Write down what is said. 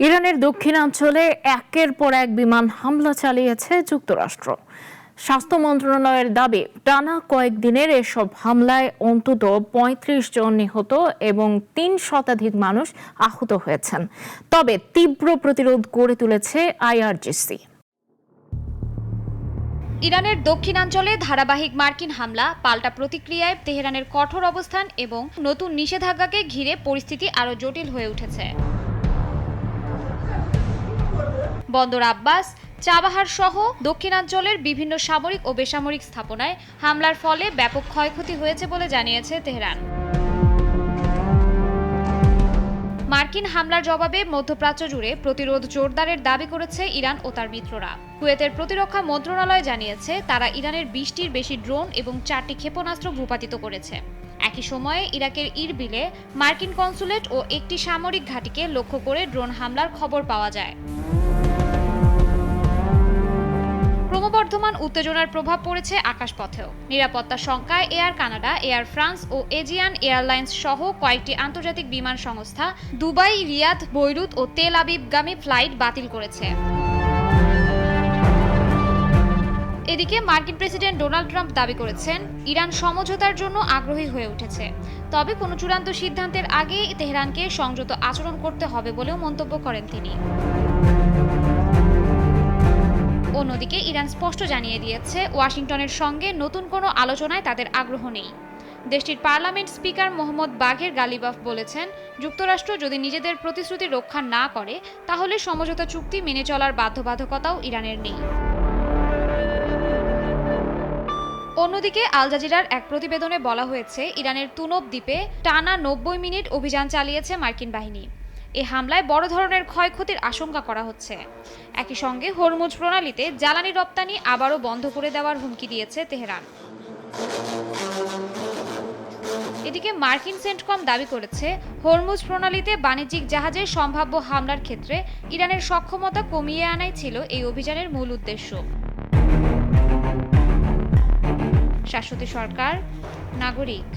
ইরানের দক্ষিণাঞ্চলে একের পর এক বিমান হামলা চালিয়েছে যুক্তরাষ্ট্র। স্বাস্থ্য মন্ত্রণালয়ের দাবি, টানা কয়েকদিনের এসব হামলায় অন্তত ৩৫ জন নিহত এবং ৩ শতাধিক মানুষ আহত হয়েছেন। তবে তীব্র প্রতিরোধ গড়ে তুলেছে আইআরজিসি। ইরানের দক্ষিণাঞ্চলে ধারাবাহিক মার্কিন হামলা, পাল্টা প্রতিক্রিয়ায় তেহরানের কঠোর অবস্থান এবং নতুন নিষেধাজ্ঞাকে ঘিরে পরিস্থিতি আরও জটিল হয়ে উঠেছে। বন্দর আব্বাস, চাবাহার সহ দক্ষিণাঞ্চলের বিভিন্ন সামরিক ও বেসামরিক স্থাপনায় হামলার ফলে ব্যাপক ক্ষয়ক্ষতি হয়েছে বলে জানিয়েছে তেহরান। মার্কিন হামলার জবাবে মধ্যপ্রাচ্য জুড়ে প্রতিরোধ জোরদারের দাবি করেছে ইরান ও তার মিত্ররা। কুয়েতের প্রতিরক্ষা মন্ত্রণালয় জানিয়েছে তারা ইরানের ২০টির বেশি ড্রোন এবং ৪টি ক্ষেপণাস্ত্র ভূপাতিত করেছে। একই সময়ে ইরাকের ইরবিলে মার্কিন কনসুলেট ও একটি সামরিক ঘাঁটিকে লক্ষ্য করে ড্রোন হামলার খবর পাওয়া যায়। ক্রমবর্ধমান উত্তেজনার প্রভাব পড়েছে আকাশপথেও। নিরাপত্তা শঙ্কায় এয়ার কানাডা, এয়ার ফ্রান্স ও এজিয়ান এয়ারলাইন্স সহ কয়েকটি আন্তর্জাতিক বিমান সংস্থা দুবাই, রিয়াদ, বৈরুত ও তেল আবিবগামী ফ্লাইট বাতিল করেছে। এদিকে মার্কিন প্রেসিডেন্ট ডোনাল্ড ট্রাম্প দাবি করেছেন, ইরান সমঝোতার জন্য আগ্রহী হয়ে উঠেছে, তবে কোনো চূড়ান্ত সিদ্ধান্তের আগে তেহরানকে সংযত আচরণ করতে হবে বলেও মন্তব্য করেন তিনি। অন্যদিকে ইরান স্পষ্ট জানিয়ে দিয়েছে, ওয়াশিংটনের সঙ্গে নতুন কোনো আলোচনায় তাদের আগ্রহ নেই। দেশটির পার্লামেন্ট স্পিকার মোহাম্মদ বাঘের গালিবাফ বলেছেন, যুক্তরাষ্ট্র যদি নিজেদের প্রতিশ্রুতি রক্ষা না করে তাহলে সমঝোতা চুক্তি মেনে চলার বাধ্যবাধকতাও ইরানের নেই। অন্যদিকে আল জাজিরার এক প্রতিবেদনে বলা হয়েছে, ইরানের তুনব দ্বীপে টানা ৯০ মিনিট অভিযান চালিয়েছে মার্কিন বাহিনী। এ হামলায় বড় ধরনের ক্ষয়ক্ষতির আশঙ্কা করা হচ্ছে। একই সঙ্গে হরমুজ প্রণালীতে জ্বালানি রপ্তানি আবারও বন্ধ করে দেওয়ার হুমকি দিয়েছে তেহরান। এদিকে মার্কিন সেন্টকম দাবি করেছে, হরমুজ প্রণালীতে বাণিজ্যিক জাহাজের সম্ভাব্য হামলার ক্ষেত্রে ইরানের সক্ষমতা কমিয়ে আনাই ছিল এই অভিযানের মূল উদ্দেশ্য। শাশ্বতী সরকার, নাগরিক।